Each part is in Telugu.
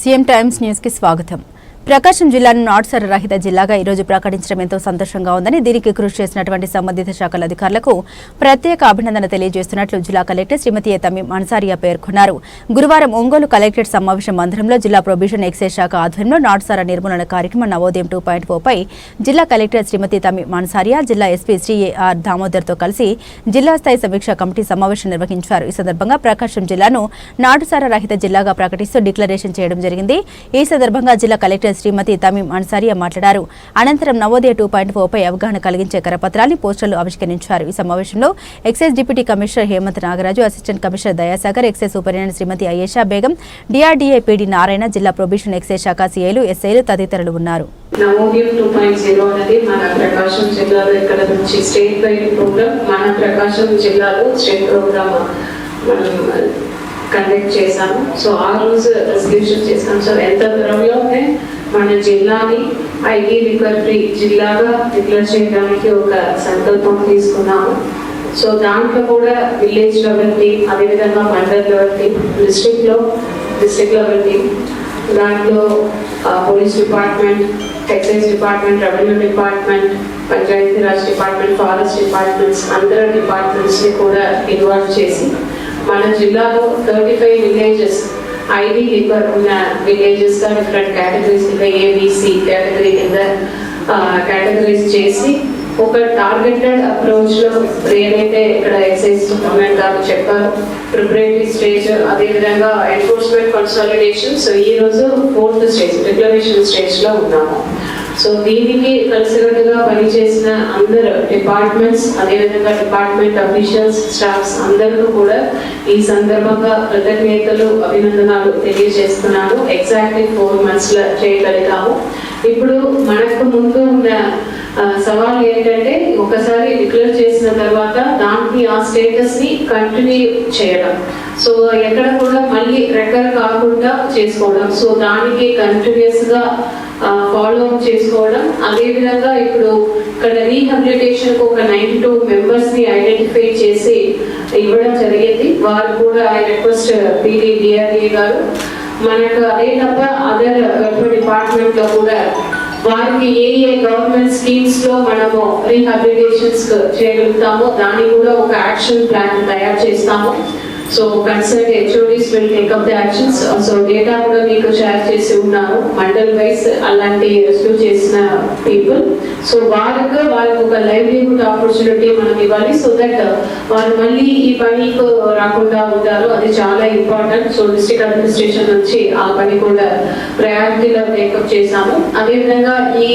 సీఎం టైమ్స్ న్యూస్ కి స్వాగతం. ప్రకాశం జిల్లాను నాటుసార రహిత జిల్లాగా ఈరోజు ప్రకటించడం ఎంతో సంతోషంగా ఉందని, దీనికి కృషి చేసినటువంటి సంబంధిత శాఖల అధికారులకు ప్రత్యేక అభినందన తెలియజేస్తున్నట్లు జిల్లా కలెక్టర్ శ్రీమతి తమీం అన్సారియా పేర్కొన్నారు. గురువారం ఒంగోలు కలెక్టరేట్ సమావేశ మందిరంలో జిల్లా ప్రొబిషన్ ఎక్సైజ్ శాఖ ఆధ్వర్యంలో నాటుసార నిర్మూలన కార్యక్రమం నవోదయం 2.4 పై జిల్లా కలెక్టర్ శ్రీమతి తమీం అన్సారియా, జిల్లా ఎస్పీ శ్రీ ఏఆర్ దామోదర్తో కలిసి జిల్లా స్థాయి సమీక్షా కమిటీ సమావేశం నిర్వహించారు. ఈ సందర్భంగా ప్రకాశం జిల్లాను నాటుసార రహిత జిల్లాగా ప్రకటిస్తూ డిక్లరేషన్ చేయడం జరిగింది. ఈ సందర్భంగా జిల్లా కలెక్టర్ శ్రీమతి తమీం అన్సారియా మాట్లాడారు. అనంతరం నవోదయ 2.4 పై అవగాహన కలిగించే కరపత్రాన్ని పోస్టర్లు ఆవిష్కరించారు. ఈ సమావేశంలో excise deputy commissioner Hemant Nagaraju, assistant commissioner Dayasagar, excise superintendent Srimati Ayesha Begum, DRDA PD Narayana, జిల్లా ప్రొబిషన్ ఎక్సైజ్ శాఖ సీఐలు, ఎస్ఐలు తదితరులు ఉన్నారు. నవోదయం 2.0 అనేది మన ప్రకాశం జిల్లాలో ఇక్కడ నుంచి స్టేట్ వైడ్ ప్రోగ్రామ్, మన ప్రకాశం జిల్లాలో స్టేట్ ప్రోగ్రామ్ మనం కండక్ట్ చేశాము. సో ఆ రోజు రెజల్యూషన్ చేసాం. సో ఎంత త్వరలోనే మన జిల్లాని ఐటీ లిక్కర్ ఫ్రీ జిల్లాగా డిక్లేర్ చేయడానికి ఒక సంకల్పం తీసుకున్నాము. సో దాంట్లో కూడా విలేజ్ లెవెల్ టీమ్, అదేవిధంగా mandal level team, district level team, దాంట్లో police department, excise department, revenue department, Panchayati Raj department, forest departments, అందరు డిపార్ట్మెంట్స్ని కూడా ఇన్వాల్వ్ చేసి మన జిల్లాలో 35 విలేజెస్ ఐడి లిక్కర్ ఉన్న విలేజెస్ గా డిఫరెంట్ కేటగిరీస్ కింద ఏబిసి కేటగిరీ కింద కేటగిరీస్ చేసి ఒక టార్గెటెడ్ అప్రోచ్ లో ఏదైతే ఇక్కడ ఎక్సైజ్ సూపరింటెండెంట్ గారు చెప్పారు, ప్రిపరేటరీ స్టేజ్, అదేవిధంగా ఎన్ఫోర్స్మెంట్ కన్సాలిడేషన్. సో ఈ రోజు 4th స్టేజ్ డిక్లరేషన్ స్టేజ్ లో ఉన్నాము. సో దీనికి కలిసికట్టుగా పనిచేసిన అందరు డిపార్ట్మెంట్స్, అదేవిధంగా డిపార్ట్మెంట్ అఫీషియల్స్, స్టాఫ్స్ అందరికీ కూడా ఈ సందర్భంగా కృతజ్ఞతలు, అభినందనలు తెలియజేస్తున్నాను. ఎగ్జాక్ట్లీ 4 months లో చేయగలిగాము. ఇప్పుడు మనకు ముందు ఉన్న సవాల్ ఏంటంటే, ఒకసారి డిక్లేర్ చేసిన తర్వాత దానికి ఆ స్టేటస్ ని కంటిన్యూ చేయడం. సో ఎక్కడ కూడా మళ్ళీ రికర్ కాకుండా చేసుకోవడం. సో దానికి కంటిన్యూస్ గా ఫాలో అప్ చేసుకోవడం. అదేవిధంగా ఇప్పుడు ఇక్కడ రీహాబిలిటేషన్ ఒక 92 members ని ఐడెంటిఫై చేసి ఇవ్వడం జరిగింది. వారు కూడా ఐ రిక్వెస్ట్ పీడీ డిఆర్ఏ గారు మనకు అదే తప్ప అదర్ డిపార్ట్మెంట్ లో కూడా వారికి ఏ గవర్నమెంట్ స్కీమ్స్ లో మనము రీహాబిలిటేషన్స్ చేయగలుగుతామో దానికి కూడా ఒక యాక్షన్ ప్లాన్ తయారు చేస్తాము. So concern HODs will take up the actions. So data కూడా మీకు షేర్ చేసి ఉన్నారు, మండల్ వైస్ అలాంటి రెస్క్యూ చేసిన పీపుల్. సో వాళ్ళకి ఒక లైవ్లీహుడ్ ఆపర్చునిటీ మనం ఇవ్వాలి. సో దట్ వాళ్ళు మళ్ళీ ఈ పనికి రాకుండా ఉంటారు. అది చాలా ఇంపార్టెంట్. సో డిస్ట్రిక్ట్ అడ్మినిస్ట్రేషన్ నుంచి ఆ పని కూడా ప్రయారిటీలో టేకప్ చేశాము. అదేవిధంగా ఈ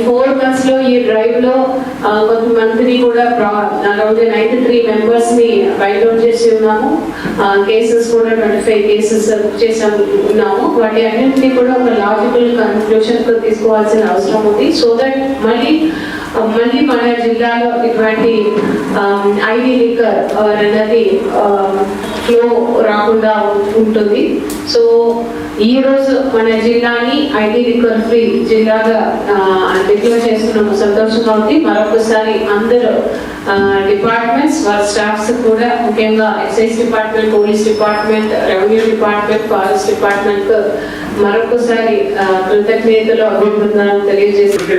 4 months లో ఈ డ్రైవ్ లో కొంతమందిని కూడా అరౌండ్ 93 members ని ఫైండ్ అవుట్ చేసి ఉన్నాము. కేసెస్ కూడా 25 cases ఉన్నాము. వాటి అన్నింటినీ కూడా ఒక లాజికల్ కన్క్లూషన్ కు తీసుకోవాల్సిన అవసరం ఉంది. సో దట్ మళ్ళీ మన జిల్లాలో ఇటువంటి ఐడి లిక్కర్ అన్నది ఫ్లో రాకుండా ఉంటుంది. సో ఈ రోజు మన జిల్లాని ఐడి లిక్కర్ ఫ్రీ జిల్లాగా డిక్లేర్ చేస్తున్నాము. సంతోషంగా ఉంది. మరొకసారి అందరూ డిపార్ట్మెంట్స్, వారి స్టాఫ్స్ కూడా, ముఖ్యంగా excise department, police department, revenue department, forest department మరొకసారి కృతజ్ఞతలు, అభినందనలు తెలియజేస్తుంది.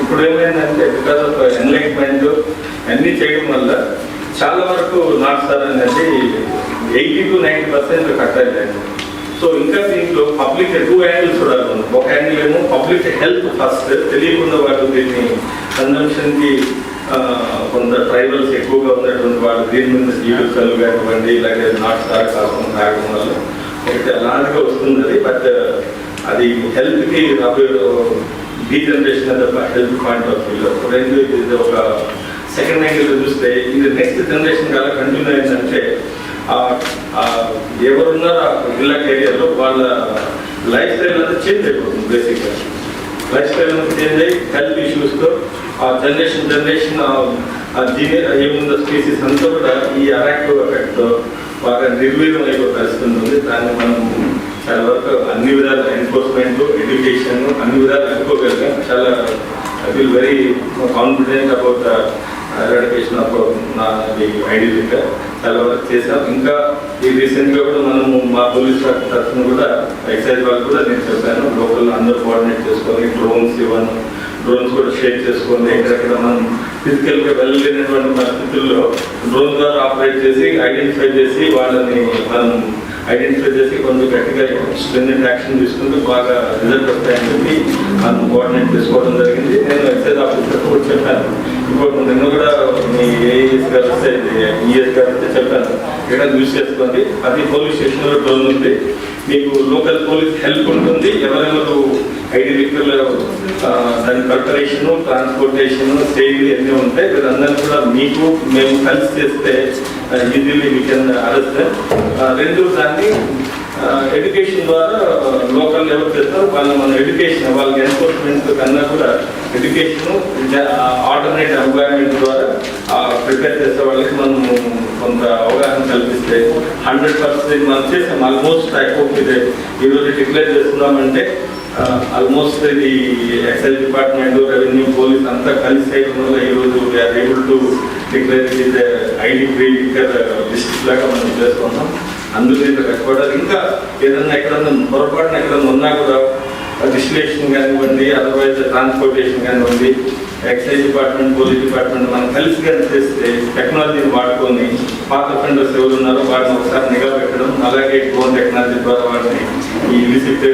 ఇప్పుడు ఏమైందంటే బికాస్ ఆఫ్ ఎన్లైట్మెంట్ అన్ని చేయడం వల్ల చాలా వరకు నాటుసార అనేది 80 to 90% కట్ అయ్యాయి. సో ఇంకా దీంట్లో పబ్లిక్ 2 angles చూడాలి. ఒక యాంగిల్ ఏమో పబ్లిక్ హెల్త్ ఫస్ట్, తెలియకుండా వాళ్ళు దీన్ని కన్జంప్షన్ కి కొంత ట్రైబల్స్ ఎక్కువగా ఉన్నటువంటి వాళ్ళు దీని మీద జీవితాలు కానివ్వండి, ఇలాగే నాటుసార కాకుండా తాగడం వల్ల ఒకటి అలాంటిగా వస్తుంది. బట్ అది హెల్త్ కి డీ జనరేషన్ అనే హెల్త్ పాయింట్ ఆఫ్ వ్యూలో రెండు, ఇది ఒక సెకండ్ యాంగిల్ చూస్తే ఇది నెక్స్ట్ జనరేషన్ కాల కంటిన్యూ అయిందంటే ఎవరున్నారో ఇళ్ళ ఏరియాలో వాళ్ళ లైఫ్ స్టైల్ అంతా చేంజ్ అయిపోతుంది. బేసిక్గా లైఫ్ స్టైల్ అంతా చేంజ్ అయ్యి హెల్త్ ఇష్యూస్తో ఆ జనరేషన్ ఏముందో స్పీసీస్ అంతా కూడా ఈ అరాక్టివ్ ఎఫెక్ట్తో బాగా నిర్వీర్యం అయిపోయి పరిస్థితి ఉంటుంది. దాన్ని మనం చాలా వరకు అన్ని విధాలు ఎన్ఫోర్స్మెంట్, ఎడ్యుకేషన్ అన్ని విధాలు అనుకోగలిగాం. చాలా I feel very confident about eradication of ID liquor చాలా వరకు చేసాం. ఇంకా ఈ రీసెంట్గా కూడా మనము మా పోలీస్ శాఖ తరఫున కూడా ఎక్సైజ్ వాళ్ళు కూడా నేను చెప్పాను, లోకల్ అందరూ కోఆర్డినేట్ చేసుకొని డ్రోన్స్ ఇవ్వను, డ్రోన్స్ కూడా షేర్ చేసుకోండి. ఎక్కడెక్కడ మనం ఫిజికల్గా వెళ్ళలేనటువంటి పరిస్థితుల్లో డ్రోన్ ద్వారా ఆపరేట్ చేసి ఐడెంటిఫై చేసి వాళ్ళని మనం ఐడెంటిఫై చేసి కొంచెం గట్టిగా స్ట్రెంత్ యాక్షన్ తీసుకుంటూ బాగా రిజల్ట్ వస్తాయని చెప్పి మనం కోఆర్డినేట్ చేసుకోవడం జరిగింది. నేను ఎక్సైజ్ ఆఫీసర్ కూడా చెప్పాను. ఇంకోటి నిన్న కూడా మీ ఏఈఎస్ గారు వస్తే ఈఎస్ గారు వస్తే చెప్పాను, ఇక్కడ యూజ్ చేసుకోండి. అది పోలీస్ స్టేషన్లో డ్రోన్ ఉంది, మీకు లోకల్ పోలీస్ హెల్ప్ ఉంటుంది. ఎవరెవరు ఐడి లిక్కర్లు దాని ప్రిపరేషను, ట్రాన్స్పోర్టేషన్, స్టేజ్ అన్నీ ఉంటాయి. వీరందరూ కూడా మీకు మేము కలిసి చేస్తే ఈజీలీ వీ కెన్ అరెస్ట్. రెండు దాన్ని ఎడ్యుకేషన్ ద్వారా లోకల్ ఎవరు చేస్తారో మన ఎడ్యుకేషన్ వాళ్ళకి ఎన్ఫోర్స్మెంట్ కన్నా కూడా ఎడ్యుకేషన్ ఆల్టర్నేట్ ఎంప్లాయ్మెంట్ ద్వారా ప్రిపేర్ చేసే వాళ్ళకి మనం కొంత అవగాహన కల్పిస్తే 100% మనం చేసాం. ఆల్మోస్ట్ అయిపోతుంది. ఈరోజు డిక్లేర్ చేస్తున్నామంటే ఆల్మోస్ట్ ఇది ఎక్సైజ్ డిపార్ట్మెంట్, రెవెన్యూ, పోలీస్ అంతా కలిసి చేయడం వల్ల ఈరోజు we're able to declare it ID free liquor district లాగా మనం చేసుకుంటాం. అందులో ఇంత కష్టపడాలి. ఇంకా ఏదన్నా ఎక్కడన్నా పొరపాటున ఎక్కడన్నా ఉన్నా కూడా డిస్టిలేషన్ కానివ్వండి, అదర్వైజ్ ట్రాన్స్పోర్టేషన్ కానివ్వండి, ఎక్సైజ్ డిపార్ట్మెంట్, పోలీస్ డిపార్ట్మెంట్ మనం కలిసి కానీ చేస్తే టెక్నాలజీని వాడుకొని పాత అఫెండర్స్ ఎవరు ఉన్నారో వాటిని ఒకసారి నిఘా పెట్టడం, అలాగే డ్రోన్ టెక్నాలజీ ద్వారా వాటిని ఈ విజిట్